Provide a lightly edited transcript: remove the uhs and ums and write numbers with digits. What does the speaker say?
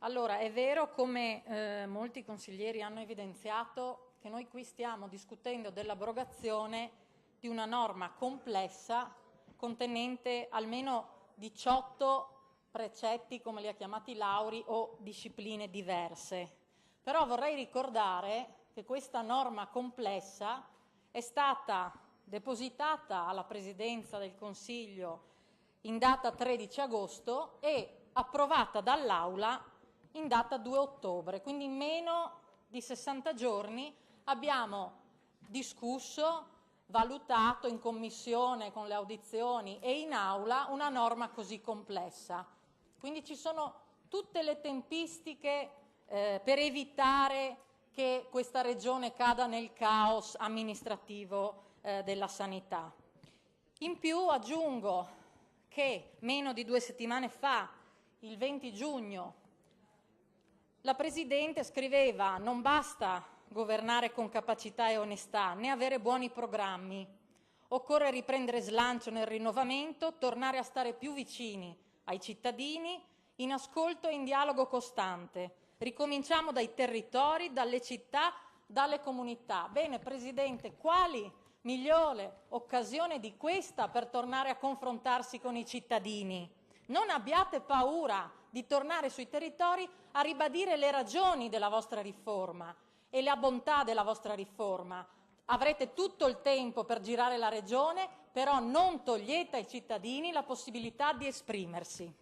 Allora, è vero, come molti consiglieri hanno evidenziato, che noi qui stiamo discutendo dell'abrogazione di una norma complessa contenente almeno 18 precetti, come li ha chiamati Lauri, o discipline diverse. Però vorrei ricordare che questa norma complessa è stata depositata alla Presidenza del Consiglio in data 13 agosto e approvata dall'Aula in data 2 ottobre, quindi in meno di 60 giorni abbiamo discusso, valutato in commissione con le audizioni e in aula una norma così complessa. Quindi ci sono tutte le tempistiche per evitare che questa Regione cada nel caos amministrativo della sanità. In più aggiungo che meno di 2 settimane fa, il 20 giugno, la Presidente scriveva: non basta governare con capacità e onestà, né avere buoni programmi. Occorre riprendere slancio nel rinnovamento, tornare a stare più vicini ai cittadini, in ascolto e in dialogo costante. Ricominciamo dai territori, dalle città, dalle comunità. Bene, Presidente, quali migliore occasione di questa per tornare a confrontarsi con i cittadini? Non abbiate paura di tornare sui territori a ribadire le ragioni della vostra riforma e la bontà della vostra riforma. Avrete tutto il tempo per girare la Regione, però non togliete ai cittadini la possibilità di esprimersi.